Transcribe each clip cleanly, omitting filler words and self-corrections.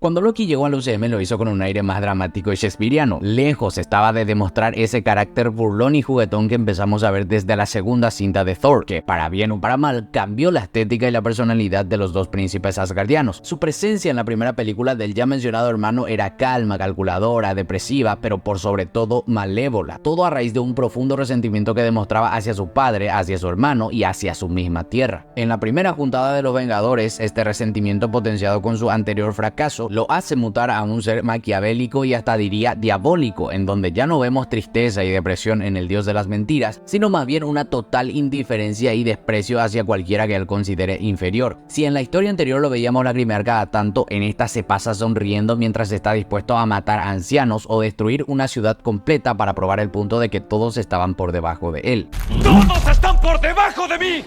Cuando Loki llegó al UCM lo hizo con un aire más dramático y shakespeariano. Lejos estaba de demostrar ese carácter burlón y juguetón que empezamos a ver desde la segunda cinta de Thor, que para bien o para mal cambió la estética y la personalidad de los dos príncipes asgardianos. Su presencia en la primera película del ya mencionado hermano era calma, calculadora, depresiva, pero por sobre todo malévola. Todo a raíz de un profundo resentimiento que demostraba hacia su padre, hacia su hermano y hacia su misma tierra. En la primera juntada de los Vengadores, este resentimiento potenciado con su anterior fracaso lo hace mutar a un ser maquiavélico y hasta diría diabólico, en donde ya no vemos tristeza y depresión en el dios de las mentiras, sino más bien una total indiferencia y desprecio hacia cualquiera que él considere inferior. Si en la historia anterior lo veíamos lagrimear cada tanto, en esta se pasa sonriendo mientras está dispuesto a matar a ancianos o destruir una ciudad completa para probar el punto de que todos estaban por debajo de él. ¡Todos están por debajo de mí!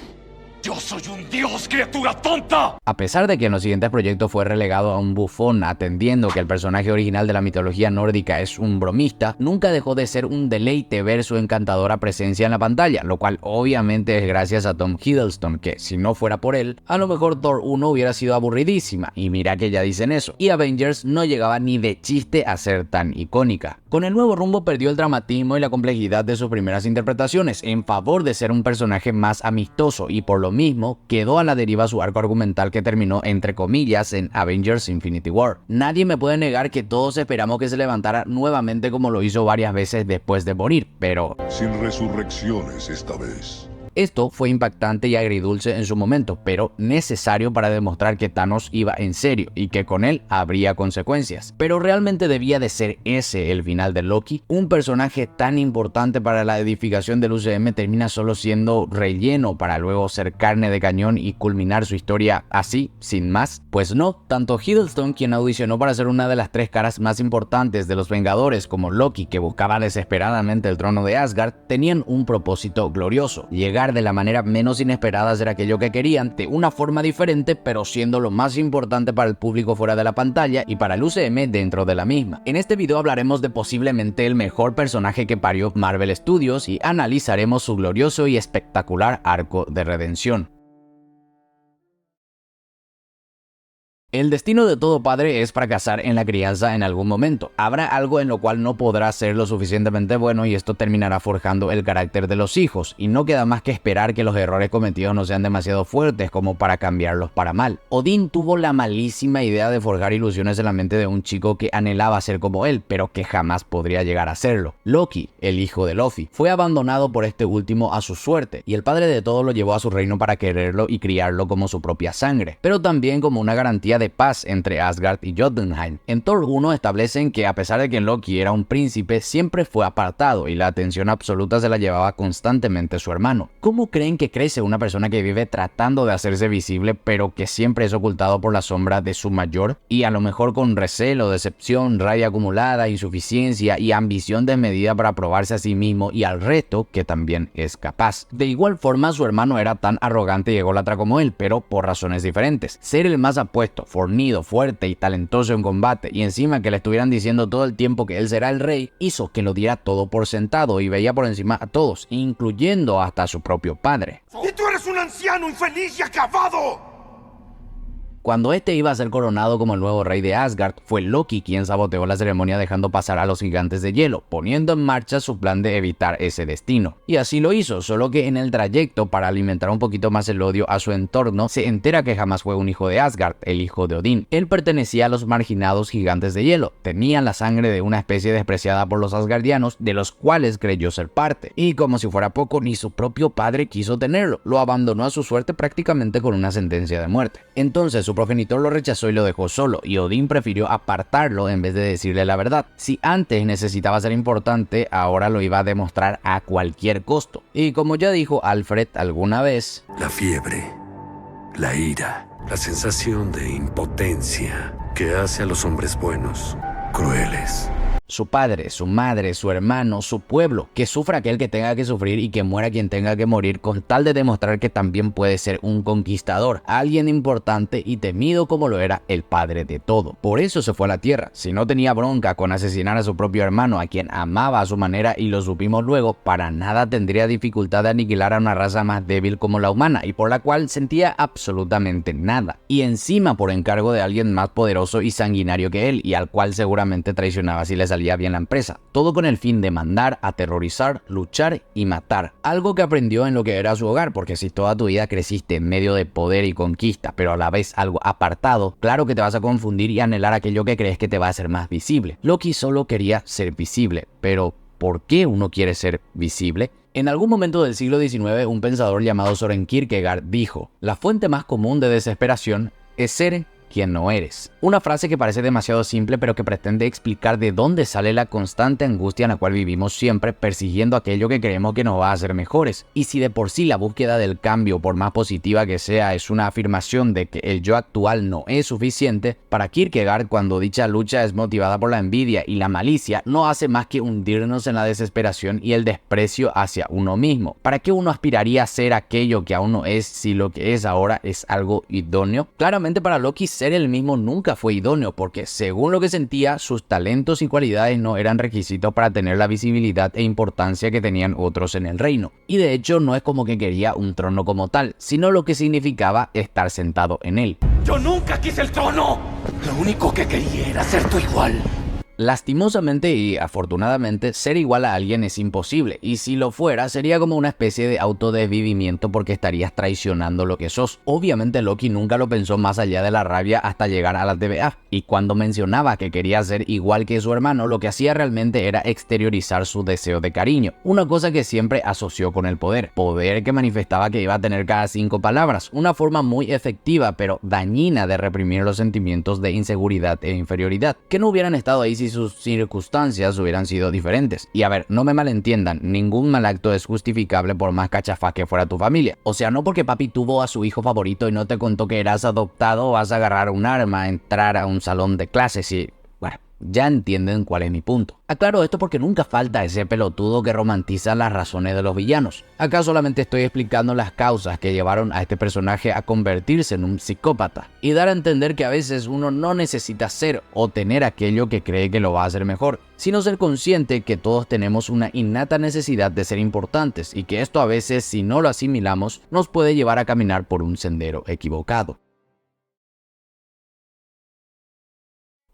¡Yo soy un dios, criatura tonta! A pesar de que en los siguientes proyectos fue relegado a un bufón, atendiendo que el personaje original de la mitología nórdica es un bromista, nunca dejó de ser un deleite ver su encantadora presencia en la pantalla, lo cual obviamente es gracias a Tom Hiddleston, que si no fuera por él, a lo mejor Thor 1 hubiera sido aburridísima, y mira que ya dicen eso, y Avengers no llegaba ni de chiste a ser tan icónica. Con el nuevo rumbo perdió el dramatismo y la complejidad de sus primeras interpretaciones, en favor de ser un personaje más amistoso, y por lo mismo quedó a la deriva su arco argumental que terminó entre comillas en Avengers Infinity War. Nadie me puede negar que todos esperamos que se levantara nuevamente como lo hizo varias veces después de morir, pero sin resurrecciones esta vez. Esto fue impactante y agridulce en su momento, pero necesario para demostrar que Thanos iba en serio y que con él habría consecuencias. Pero realmente debía de ser ese el final de Loki. Un personaje tan importante para la edificación del UCM termina solo siendo relleno para luego ser carne de cañón y culminar su historia así, sin más. Pues no, tanto Hiddleston, quien audicionó para ser una de las tres caras más importantes de los Vengadores, como Loki, que buscaba desesperadamente el trono de Asgard, tenían un propósito glorioso: llegar de la manera menos inesperada a hacer aquello que querían, de una forma diferente, pero siendo lo más importante para el público fuera de la pantalla y para el UCM dentro de la misma. En este video hablaremos de posiblemente el mejor personaje que parió Marvel Studios y analizaremos su glorioso y espectacular arco de redención. El destino de todo padre es fracasar en la crianza en algún momento. Habrá algo en lo cual no podrá ser lo suficientemente bueno y esto terminará forjando el carácter de los hijos, y no queda más que esperar que los errores cometidos no sean demasiado fuertes como para cambiarlos para mal. Odín tuvo la malísima idea de forjar ilusiones en la mente de un chico que anhelaba ser como él, pero que jamás podría llegar a serlo. Loki, el hijo de Loki, fue abandonado por este último a su suerte, y el padre de todo lo llevó a su reino para quererlo y criarlo como su propia sangre, pero también como una garantía de paz entre Asgard y Jotunheim. En Thor 1 establecen que a pesar de que Loki era un príncipe, siempre fue apartado y la atención absoluta se la llevaba constantemente su hermano. ¿Cómo creen que crece una persona que vive tratando de hacerse visible, pero que siempre es ocultado por la sombra de su mayor? Y a lo mejor con recelo, decepción, rabia acumulada, insuficiencia y ambición desmedida para probarse a sí mismo y al resto que también es capaz. De igual forma, su hermano era tan arrogante y ególatra como él, pero por razones diferentes. Ser el más apuesto, fornido, fuerte y talentoso en combate, y encima que le estuvieran diciendo todo el tiempo que él será el rey, hizo que lo diera todo por sentado y veía por encima a todos, incluyendo hasta a su propio padre. ¡Y tú eres un anciano infeliz y acabado! Cuando este iba a ser coronado como el nuevo rey de Asgard, fue Loki quien saboteó la ceremonia dejando pasar a los gigantes de hielo, poniendo en marcha su plan de evitar ese destino. Y así lo hizo, solo que en el trayecto, para alimentar un poquito más el odio a su entorno, se entera que jamás fue un hijo de Asgard, el hijo de Odín. Él pertenecía a los marginados gigantes de hielo, tenían la sangre de una especie despreciada por los asgardianos, de los cuales creyó ser parte. Y como si fuera poco, ni su propio padre quiso tenerlo, lo abandonó a su suerte prácticamente con una sentencia de muerte. Entonces su progenitor lo rechazó y lo dejó solo, y Odín prefirió apartarlo en vez de decirle la verdad. Si antes necesitaba ser importante, ahora lo iba a demostrar a cualquier costo. Y como ya dijo Alfred alguna vez, la fiebre, la ira, la sensación de impotencia que hace a los hombres buenos crueles. su padre, su madre, su hermano, su pueblo, que sufra aquel que tenga que sufrir y que muera quien tenga que morir, con tal de demostrar que también puede ser un conquistador, alguien importante y temido como lo era el padre de todo. Por eso se fue a la Tierra. Si no tenía bronca con asesinar a su propio hermano, a quien amaba a su manera y lo supimos luego, para nada tendría dificultad de aniquilar a una raza más débil como la humana y por la cual sentía absolutamente nada. Y encima por encargo de alguien más poderoso y sanguinario que él y al cual seguramente traicionaba si le salía bien la empresa. Todo con el fin de mandar, aterrorizar, luchar y matar. Algo que aprendió en lo que era su hogar, porque si toda tu vida creciste en medio de poder y conquista, pero a la vez algo apartado, claro que te vas a confundir y anhelar aquello que crees que te va a hacer más visible. Loki solo quería ser visible, pero ¿por qué uno quiere ser visible? En algún momento del siglo XIX, un pensador llamado Søren Kierkegaard dijo: la fuente más común de desesperación es ser quien no eres. Una frase que parece demasiado simple, pero que pretende explicar de dónde sale la constante angustia en la cual vivimos siempre persiguiendo aquello que creemos que nos va a hacer mejores. Y si de por sí la búsqueda del cambio, por más positiva que sea, es una afirmación de que el yo actual no es suficiente, para Kierkegaard, cuando dicha lucha es motivada por la envidia y la malicia, no hace más que hundirnos en la desesperación y el desprecio hacia uno mismo. ¿Para qué uno aspiraría a ser aquello que aún no es si lo que es ahora es algo idóneo? Claramente para Loki ser el mismo nunca fue idóneo, porque según lo que sentía, sus talentos y cualidades no eran requisitos para tener la visibilidad e importancia que tenían otros en el reino. Y de hecho no es como que quería un trono como tal, sino lo que significaba estar sentado en él. ¡Yo nunca quise el trono! Lo único que quería era ser tu igual. Lastimosamente y afortunadamente, ser igual a alguien es imposible, y si lo fuera sería como una especie de autodesvivimiento porque estarías traicionando lo que sos. Obviamente Loki nunca lo pensó más allá de la rabia hasta llegar a la TVA, y cuando mencionaba que quería ser igual que su hermano, lo que hacía realmente era exteriorizar su deseo de cariño, una cosa que siempre asoció con el poder que manifestaba que iba a tener cada 5 palabras, una forma muy efectiva pero dañina de reprimir los sentimientos de inseguridad e inferioridad, que no hubieran estado ahí si sus circunstancias hubieran sido diferentes. Y a ver, no me malentiendan, ningún mal acto es justificable por más cachafaz que fuera tu familia. O sea, no porque papi tuvo a su hijo favorito y no te contó que eras adoptado vas a agarrar un arma, entrar a un salón de clases y... bueno, ya entienden cuál es mi punto. Aclaro esto porque nunca falta ese pelotudo que romantiza las razones de los villanos. Acá solamente estoy explicando las causas que llevaron a este personaje a convertirse en un psicópata y dar a entender que a veces uno no necesita ser o tener aquello que cree que lo va a hacer mejor, sino ser consciente que todos tenemos una innata necesidad de ser importantes y que esto a veces, si no lo asimilamos, nos puede llevar a caminar por un sendero equivocado.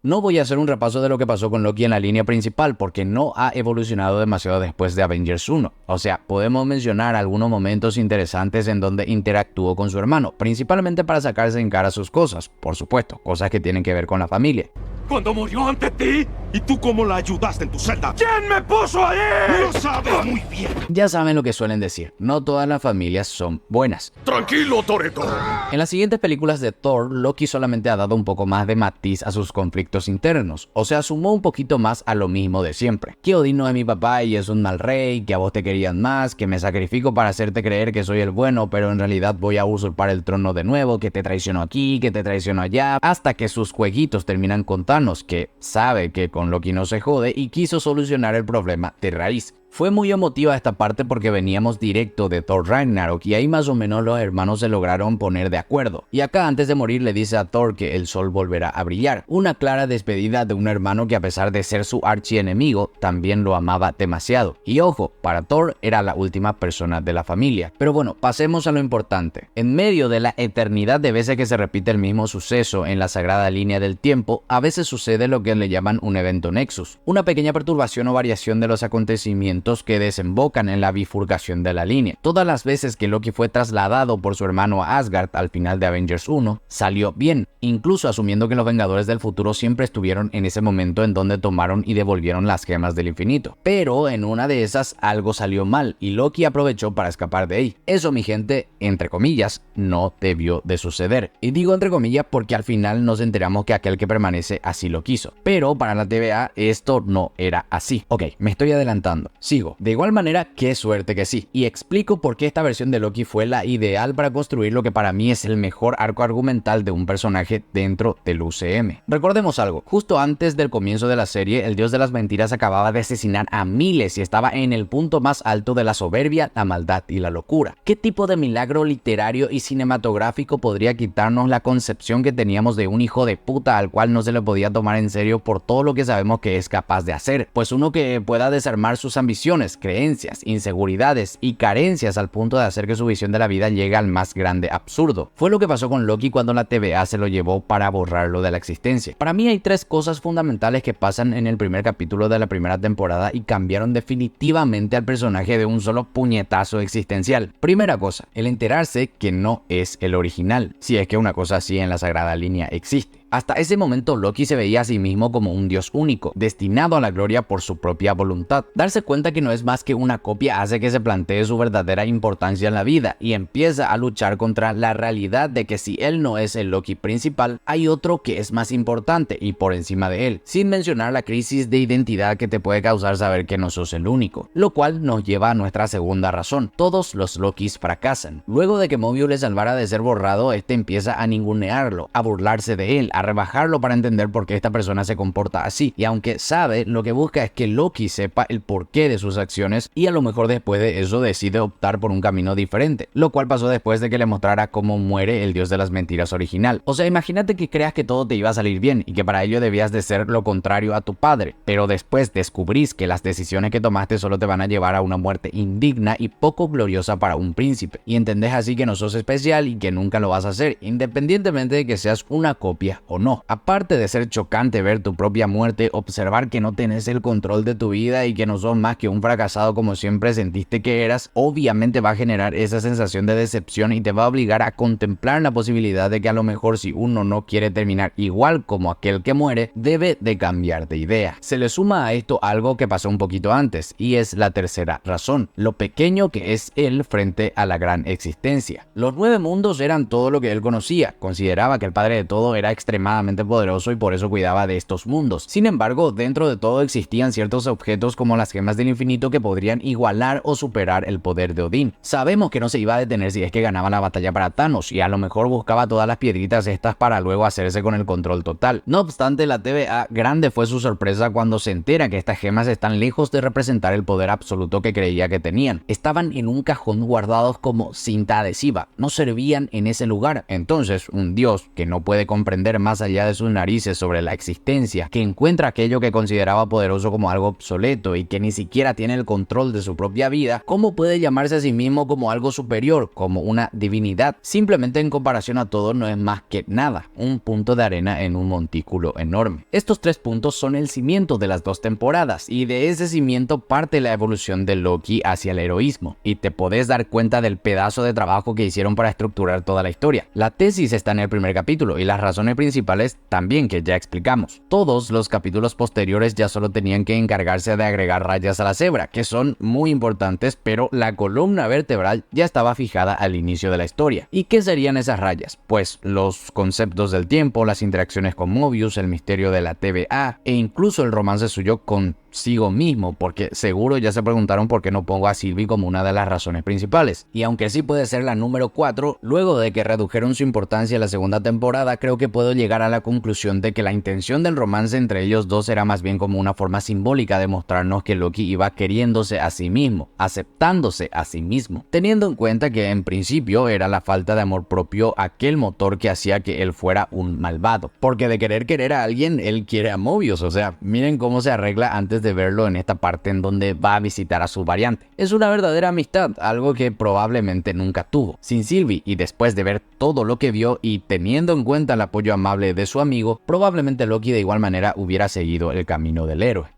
No voy a hacer un repaso de lo que pasó con Loki en la línea principal porque no ha evolucionado demasiado después de Avengers 1. O sea, podemos mencionar algunos momentos interesantes en donde interactuó con su hermano, principalmente para sacarse en cara sus cosas, por supuesto, cosas que tienen que ver con la familia. ¿Cuando murió ante ti? ¿Y tú cómo la ayudaste en tu celda? ¿Quién me puso ahí? ¡Lo sabes muy bien! Ya saben lo que suelen decir, no todas las familias son buenas. ¡Tranquilo, Toretto! En las siguientes películas de Thor, Loki solamente ha dado un poco más de matiz a sus conflictos internos, o sea, sumó un poquito más a lo mismo de siempre. Que Odín no es mi papá y es un mal rey, que a vos te querían más, que me sacrifico para hacerte creer que soy el bueno, pero en realidad voy a usurpar el trono de nuevo, que te traiciono aquí, que te traiciono allá, hasta que sus jueguitos terminan contando que sabe que con Loki no se jode y quiso solucionar el problema de raíz. Fue muy emotiva esta parte porque veníamos directo de Thor Ragnarok y ahí más o menos los hermanos se lograron poner de acuerdo. Y acá antes de morir le dice a Thor que el sol volverá a brillar. Una clara despedida de un hermano que a pesar de ser su archienemigo también lo amaba demasiado. Y ojo, para Thor era la última persona de la familia. Pero bueno, pasemos a lo importante. En medio de la eternidad de veces que se repite el mismo suceso en la sagrada línea del tiempo, a veces sucede lo que le llaman un evento Nexus. Una pequeña perturbación o variación de los acontecimientos que desembocan en la bifurcación de la línea. Todas las veces que Loki fue trasladado por su hermano a Asgard al final de Avengers 1, salió bien, incluso asumiendo que los Vengadores del futuro siempre estuvieron en ese momento en donde tomaron y devolvieron las gemas del infinito. Pero en una de esas algo salió mal y Loki aprovechó para escapar de ahí. Eso, mi gente, entre comillas, no debió de suceder. Y digo entre comillas porque al final nos enteramos que aquel que permanece así lo quiso. Pero para la TVA esto no era así. Ok, me estoy adelantando. Sigo. De igual manera, qué suerte que sí. Y explico por qué esta versión de Loki fue la ideal para construir lo que para mí es el mejor arco argumental de un personaje dentro del UCM. Recordemos algo, justo antes del comienzo de la serie, el dios de las mentiras acababa de asesinar a miles y estaba en el punto más alto de la soberbia, la maldad y la locura. ¿Qué tipo de milagro literario y cinematográfico podría quitarnos la concepción que teníamos de un hijo de puta al cual no se le podía tomar en serio por todo lo que sabemos que es capaz de hacer? Pues uno que pueda desarmar sus ambiciones, creencias, inseguridades y carencias al punto de hacer que su visión de la vida llegue al más grande absurdo. Fue lo que pasó con Loki cuando la TVA se lo llevó para borrarlo de la existencia. Para mí hay tres cosas fundamentales que pasan en el primer capítulo de la primera temporada y cambiaron definitivamente al personaje de un solo puñetazo existencial. Primera cosa, el enterarse que no es el original, si es que una cosa así en la sagrada línea existe. Hasta ese momento Loki se veía a sí mismo como un dios único, destinado a la gloria por su propia voluntad. Darse cuenta que no es más que una copia hace que se plantee su verdadera importancia en la vida y empieza a luchar contra la realidad de que si él no es el Loki principal, hay otro que es más importante y por encima de él, sin mencionar la crisis de identidad que te puede causar saber que no sos el único, lo cual nos lleva a nuestra segunda razón. Todos los Lokis fracasan. Luego de que Mobius le salvara de ser borrado, este empieza a ningunearlo, a burlarse de él, a rebajarlo para entender por qué esta persona se comporta así, y aunque sabe, lo que busca es que Loki sepa el porqué de sus acciones y a lo mejor después de eso decide optar por un camino diferente, lo cual pasó después de que le mostrara cómo muere el dios de las mentiras original. O sea, imagínate que creas que todo te iba a salir bien y que para ello debías de ser lo contrario a tu padre, pero después descubrís que las decisiones que tomaste solo te van a llevar a una muerte indigna y poco gloriosa para un príncipe, y entendés así que no sos especial y que nunca lo vas a hacer, independientemente de que seas una copia o no. Aparte de ser chocante ver tu propia muerte, observar que no tenés el control de tu vida y que no sos más que un fracasado como siempre sentiste que eras, obviamente va a generar esa sensación de decepción y te va a obligar a contemplar la posibilidad de que a lo mejor si uno no quiere terminar igual como aquel que muere, debe de cambiar de idea. Se le suma a esto algo que pasó un poquito antes, y es la tercera razón, lo pequeño que es él frente a la gran existencia. Los 9 mundos eran todo lo que él conocía, consideraba que el padre de todo era extremadamente poderoso y por eso cuidaba de estos mundos. Sin embargo, dentro de todo existían ciertos objetos como las gemas del infinito que podrían igualar o superar el poder de Odín. Sabemos que no se iba a detener si es que ganaba la batalla para Thanos y a lo mejor buscaba todas las piedritas estas para luego hacerse con el control total. No obstante, la TVA grande fue su sorpresa cuando se entera que estas gemas están lejos de representar el poder absoluto que creía que tenían. Estaban en un cajón guardados como cinta adhesiva, no servían en ese lugar. Entonces, un dios que no puede comprender más allá de sus narices sobre la existencia, que encuentra aquello que consideraba poderoso como algo obsoleto y que ni siquiera tiene el control de su propia vida, ¿cómo puede llamarse a sí mismo como algo superior, como una divinidad? Simplemente en comparación a todo no es más que nada, un punto de arena en un montículo enorme. Estos 3 puntos son el cimiento de las 2 temporadas y de ese cimiento parte la evolución de Loki hacia el heroísmo y te podés dar cuenta del pedazo de trabajo que hicieron para estructurar toda la historia. La tesis está en el primer capítulo y las razones principales también que ya explicamos. Todos los capítulos posteriores ya solo tenían que encargarse de agregar rayas a la cebra, que son muy importantes, pero la columna vertebral ya estaba fijada al inicio de la historia. ¿Y qué serían esas rayas? Pues los conceptos del tiempo, las interacciones con Mobius, el misterio de la TVA e incluso el romance suyo consigo mismo, porque seguro ya se preguntaron por qué no pongo a Sylvie como una de las razones principales. Y aunque sí puede ser la número 4, luego de que redujeron su importancia en la segunda temporada, creo que puedo llegar a la conclusión de que la intención del romance entre ellos dos era más bien como una forma simbólica de mostrarnos que Loki iba queriéndose a sí mismo, aceptándose a sí mismo, teniendo en cuenta que en principio era la falta de amor propio aquel motor que hacía que él fuera un malvado, porque de querer a alguien, él quiere a Mobius. O sea, miren cómo se arregla antes de verlo en esta parte en donde va a visitar a su variante. Es una verdadera amistad, algo que probablemente nunca tuvo. Sin Sylvie, y después de ver todo lo que vio y teniendo en cuenta el apoyo amable de su amigo, probablemente Loki de igual manera hubiera seguido el camino del héroe.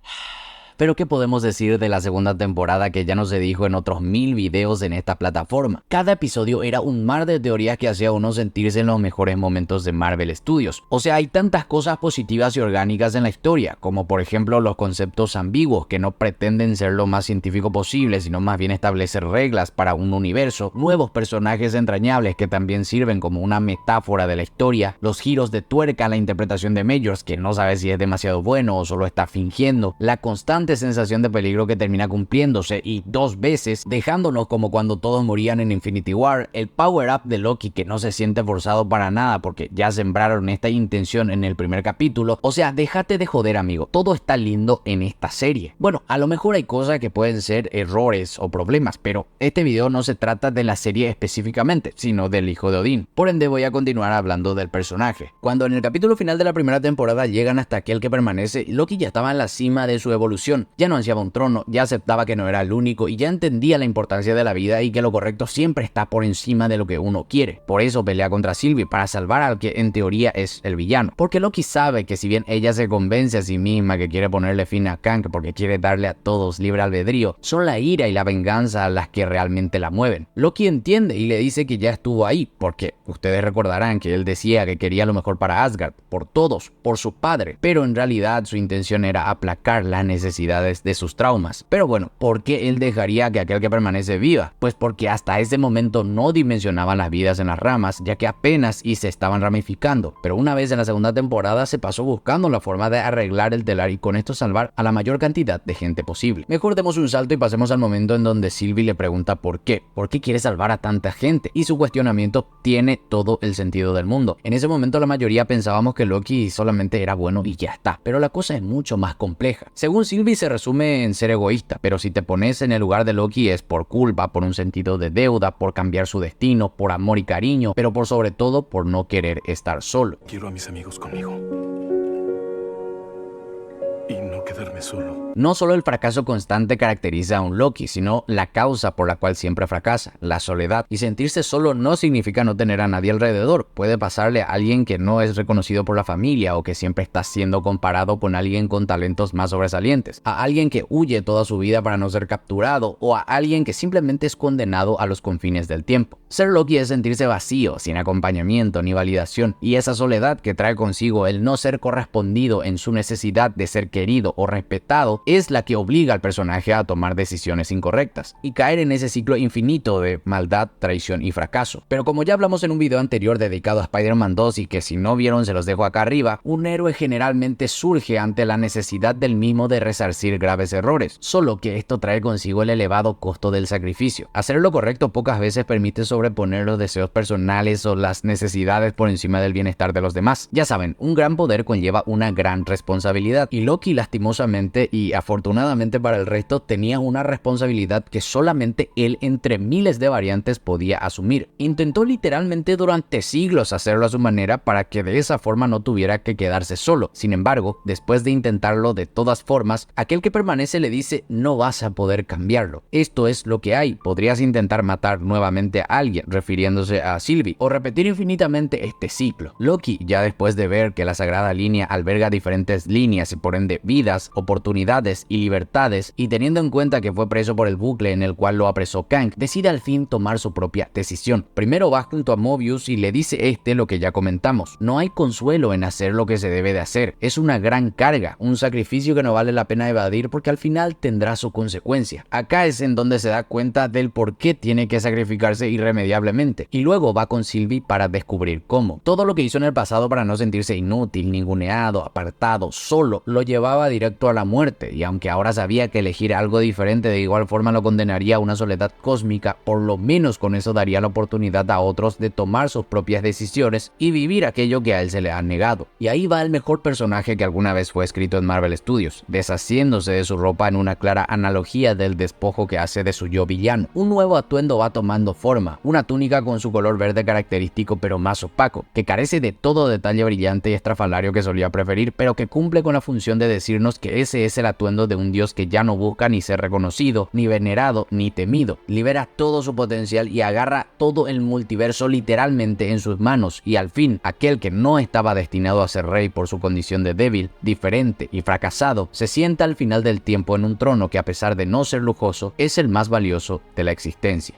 Pero ¿qué podemos decir de la segunda temporada que ya no se dijo en otros 1000 videos en esta plataforma? Cada episodio era un mar de teorías que hacía a uno sentirse en los mejores momentos de Marvel Studios. O sea, hay tantas cosas positivas y orgánicas en la historia, como por ejemplo los conceptos ambiguos que no pretenden ser lo más científico posible, sino más bien establecer reglas para un universo, nuevos personajes entrañables que también sirven como una metáfora de la historia, los giros de tuerca en la interpretación de Majors, que no sabe si es demasiado bueno o solo está fingiendo, la constante constante sensación de peligro que termina cumpliéndose y 2 veces, dejándonos como cuando todos morían en Infinity War, el power up de Loki que no se siente forzado para nada porque ya sembraron esta intención en el primer capítulo. O sea, déjate de joder, amigo, todo está lindo en esta serie. Bueno, a lo mejor hay cosas que pueden ser errores o problemas, pero este video no se trata de la serie específicamente, sino del hijo de Odín. Por ende voy a continuar hablando del personaje. Cuando en el capítulo final de la primera temporada llegan hasta aquel que permanece, Loki ya estaba en la cima de su evolución, ya no ansiaba un trono, ya aceptaba que no era el único y ya entendía la importancia de la vida y que lo correcto siempre está por encima de lo que uno quiere. Por eso pelea contra Sylvie para salvar al que en teoría es el villano, porque Loki sabe que si bien ella se convence a sí misma que quiere ponerle fin a Kang porque quiere darle a todos libre albedrío, son la ira y la venganza las que realmente la mueven. Loki entiende y le dice que ya estuvo ahí, porque ustedes recordarán que él decía que quería lo mejor para Asgard, por todos, por su padre, pero en realidad su intención era aplacar las necesidades de sus traumas. Pero bueno, ¿por qué él dejaría que aquel que permanece viva? Pues porque hasta ese momento no dimensionaban las vidas en las ramas, ya que apenas y se estaban ramificando, pero una vez en la segunda temporada se pasó buscando la forma de arreglar el telar y con esto salvar a la mayor cantidad de gente posible. Mejor demos un salto y pasemos al momento en donde Sylvie le pregunta ¿por qué quiere salvar a tanta gente? Y su cuestionamiento tiene todo el sentido del mundo. En ese momento la mayoría pensábamos que Loki solamente era bueno y ya está, pero la cosa es mucho más compleja. Según Sylvie se resume en ser egoísta, pero si te pones en el lugar de Loki es por culpa, por un sentido de deuda, por cambiar su destino, por amor y cariño, pero por sobre todo por no querer estar solo. Quiero a mis amigos conmigo. Y no quedarme solo. No solo el fracaso constante caracteriza a un Loki, sino la causa por la cual siempre fracasa, la soledad. Y sentirse solo no significa no tener a nadie alrededor. Puede pasarle a alguien que no es reconocido por la familia o que siempre está siendo comparado con alguien con talentos más sobresalientes, a alguien que huye toda su vida para no ser capturado o a alguien que simplemente es condenado a los confines del tiempo. Ser Loki es sentirse vacío, sin acompañamiento ni validación, y esa soledad que trae consigo el no ser correspondido en su necesidad de ser querido o respetado es la que obliga al personaje a tomar decisiones incorrectas y caer en ese ciclo infinito de maldad, traición y fracaso. Pero como ya hablamos en un video anterior dedicado a Spider-Man 2 y que si no vieron se los dejo acá arriba, un héroe generalmente surge ante la necesidad del mismo de resarcir graves errores, solo que esto trae consigo el elevado costo del sacrificio. Hacer lo correcto pocas veces permite sobreponer los deseos personales o las necesidades por encima del bienestar de los demás. Ya saben, un gran poder conlleva una gran responsabilidad y Loki lastimosamente y afortunadamente para el resto tenía una responsabilidad que solamente él entre miles de variantes podía asumir. Intentó literalmente durante siglos hacerlo a su manera para que de esa forma no tuviera que quedarse solo. Sin embargo, después de intentarlo de todas formas, aquel que permanece le dice no vas a poder cambiarlo. Esto es lo que hay, podrías intentar matar nuevamente a alguien, refiriéndose a Sylvie, o repetir infinitamente este ciclo. Loki, ya después de ver que la sagrada línea alberga diferentes líneas y por ende vidas, oportunidades y libertades, y teniendo en cuenta que fue preso por el bucle en el cual lo apresó Kang, decide al fin tomar su propia decisión. Primero va junto a Mobius y le dice lo que ya comentamos: no hay consuelo en hacer lo que se debe de hacer, es una gran carga, un sacrificio que no vale la pena evadir porque al final tendrá su consecuencia. Acá es en donde se da cuenta del por qué tiene que sacrificarse irremediablemente, y luego va con Sylvie para descubrir cómo. Todo lo que hizo en el pasado para no sentirse inútil, ninguneado, apartado, solo, lo llevaba directo a la muerte, y aunque ahora sabía que elegir algo diferente de igual forma lo condenaría a una soledad cósmica, por lo menos con eso daría la oportunidad a otros de tomar sus propias decisiones y vivir aquello que a él se le ha negado. Y ahí va el mejor personaje que alguna vez fue escrito en Marvel Studios, deshaciéndose de su ropa en una clara analogía del despojo que hace de su yo villano. Un nuevo atuendo va tomando forma, una túnica con su color verde característico pero más opaco, que carece de todo detalle brillante y estrafalario que solía preferir, pero que cumple con la función de decirnos que ese es el atuendo de un dios que ya no busca ni ser reconocido, ni venerado, ni temido. Libera todo su potencial y agarra todo el multiverso literalmente en sus manos, y al fin, aquel que no estaba destinado a ser rey por su condición de débil, diferente y fracasado, se sienta al final del tiempo en un trono que a pesar de no ser lujoso, es el más valioso de la existencia.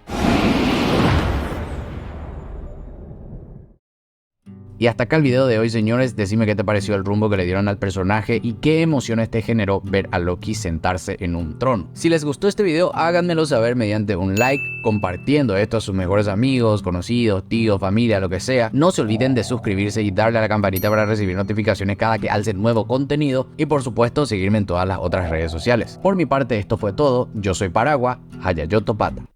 Y hasta acá el video de hoy, señores. Decime qué te pareció el rumbo que le dieron al personaje y qué emociones te generó ver a Loki sentarse en un trono. Si les gustó este video, háganmelo saber mediante un like, compartiendo esto a sus mejores amigos, conocidos, tíos, familia, lo que sea. No se olviden de suscribirse y darle a la campanita para recibir notificaciones cada que alce nuevo contenido y por supuesto seguirme en todas las otras redes sociales. Por mi parte esto fue todo, yo soy Paragua, Hayayoto Pata.